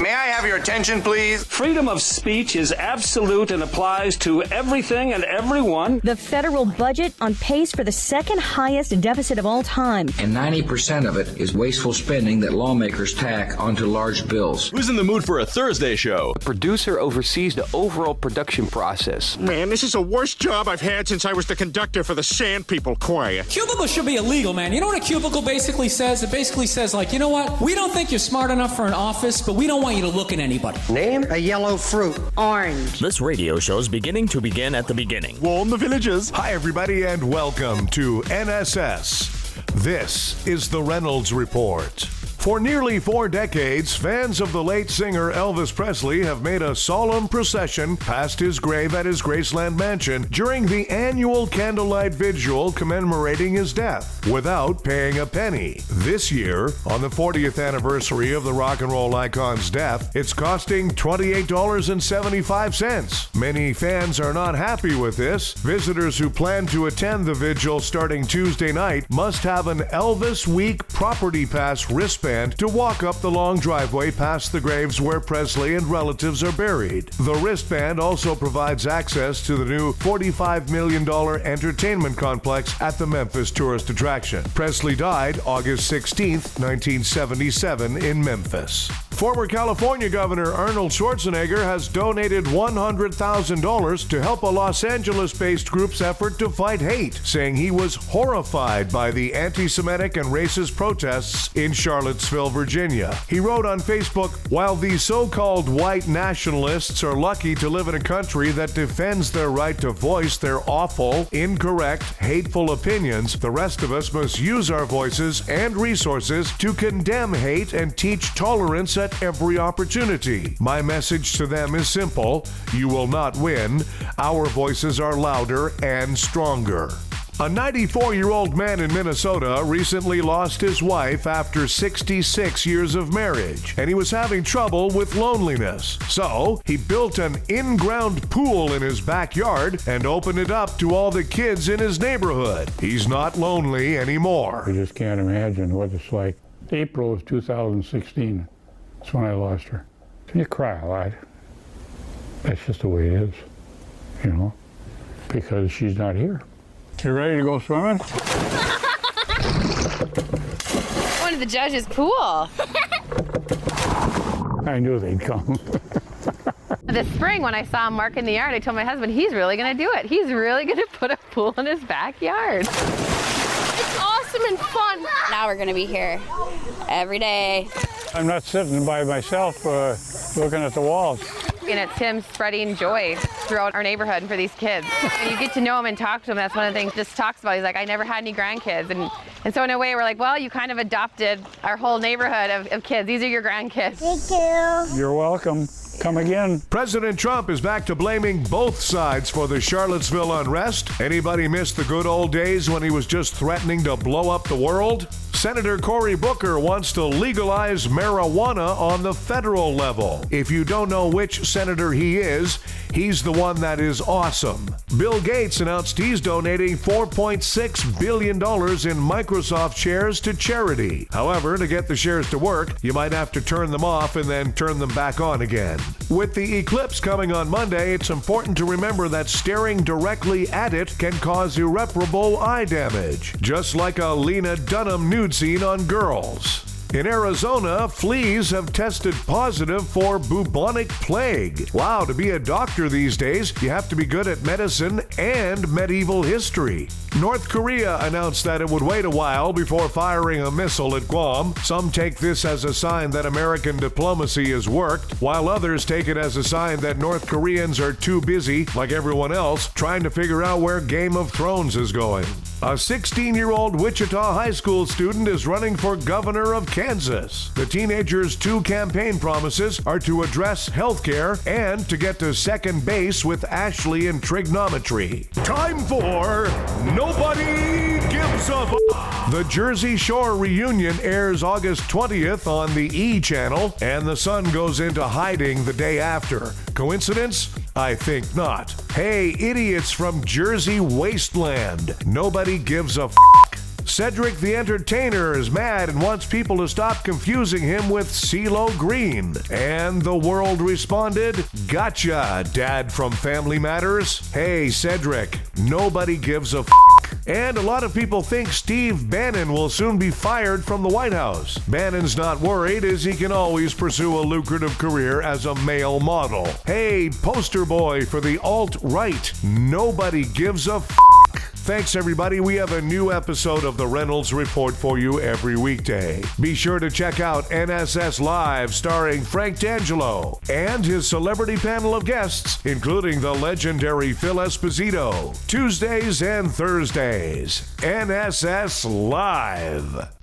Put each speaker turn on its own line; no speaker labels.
May I have your attention, please?
Freedom of speech is absolute and applies to everything and everyone.
The federal budget on pace for the second highest deficit of all time.
And 90% of it is wasteful spending that lawmakers tack onto large bills.
Who's in the mood for a Thursday show?
The producer oversees the overall production process.
Man, this is the worst job I've had since I was the conductor for the Sand People Choir.
Cubicle should be illegal, man. You know what a cubicle basically says? It basically says, like, you know what? We don't think you're smart enough for an office, but we don't want you to look at anybody.
Name a yellow fruit.
Orange. This radio show's beginning to begin at the beginning.
Warn the villagers.
Hi, everybody, and welcome to NSS. This is the Reynolds Report. For nearly 4 decades, fans of the late singer Elvis Presley have made a solemn procession past his grave at his Graceland mansion during the annual candlelight vigil commemorating his death, without paying a penny. This year, on the 40th anniversary of the rock and roll icon's death, it's costing $28.75. Many fans are not happy with this. Visitors who plan to attend the vigil starting Tuesday night must have an Elvis Week Property Pass wristband to walk up the long driveway past the graves where Presley and relatives are buried. The wristband also provides access to the new $45 million entertainment complex at the Memphis tourist attraction. Presley died August 16, 1977 in Memphis. Former California Governor Arnold Schwarzenegger has donated $100,000 to help a Los Angeles-based group's effort to fight hate, saying he was horrified by the anti-Semitic and racist protests in Charlottesville, Virginia. He wrote on Facebook, "While these so-called white nationalists are lucky to live in a country that defends their right to voice their awful, incorrect, hateful opinions, the rest of us must use our voices and resources to condemn hate and teach tolerance at every opportunity. My message to them is simple. You will not win. Our voices are louder and stronger." A 94-year-old man in Minnesota recently lost his wife after 66 years of marriage, and he was having trouble with loneliness. So, he built an in-ground pool in his backyard and opened it up to all the kids in his neighborhood. He's not lonely anymore.
I just can't imagine what it's like. April of 2016, that's when I lost her. You cry a lot. That's just the way it is, you know, because she's not here. You ready to go swimming?
One of the judges' pool.
I knew they'd come.
This spring, when I saw him marking the yard, I told my husband, he's really going to do it. He's really going to put a pool in his backyard.
It's awesome and fun.
Now we're going to be here every day.
I'm not sitting by myself looking at the walls.
And it's him spreading joy throughout our neighborhood and for these kids. When you get to know him and talk to him, that's one of the things he just talks about. He's like, I never had any grandkids. And so in a way, we're like, well, you kind of adopted our whole neighborhood of kids. These are your grandkids.
Thank you.
You're welcome. Come again.
President Trump is back to blaming both sides for the Charlottesville unrest. Anybody miss the good old days when he was just threatening to blow up the world? Senator Cory Booker wants to legalize marijuana on the federal level. If you don't know which senator he is, he's the one that is awesome. Bill Gates announced he's donating $4.6 billion in Microsoft shares to charity. However, to get the shares to work, you might have to turn them off and then turn them back on again. With the eclipse coming on Monday, it's important to remember that staring directly at it can cause irreparable eye damage, just like a Lena Dunham nude scene on Girls. In Arizona, fleas have tested positive for bubonic plague. Wow, to be a doctor these days, you have to be good at medicine and medieval history. North Korea announced that it would wait a while before firing a missile at Guam. Some take this as a sign that American diplomacy has worked, while others take it as a sign that North Koreans are too busy, like everyone else, trying to figure out where Game of Thrones is going. A 16-year-old Wichita high school student is running for governor of Kansas. The teenager's 2 campaign promises are to address healthcare and to get to second base with Ashley in trigonometry. Time for Nobody Gives a F***. The Jersey Shore reunion airs August 20th on the E! channel, and the Sun goes into hiding the day after. Coincidence? I think not. Hey, idiots from Jersey Wasteland. Nobody gives a f***. Cedric the Entertainer is mad and wants people to stop confusing him with CeeLo Green. And the world responded, "Gotcha, Dad from Family Matters. Hey, Cedric, nobody gives a f***." And a lot of people think Steve Bannon will soon be fired from the White House. Bannon's not worried, as he can always pursue a lucrative career as a male model. Hey, poster boy for the alt-right, nobody gives a f***. Thanks, everybody. We have a new episode of the Reynolds Report for you every weekday. Be sure to check out NSS Live, starring Frank D'Angelo and his celebrity panel of guests, including the legendary Phil Esposito. Tuesdays and Thursdays. NSS Live.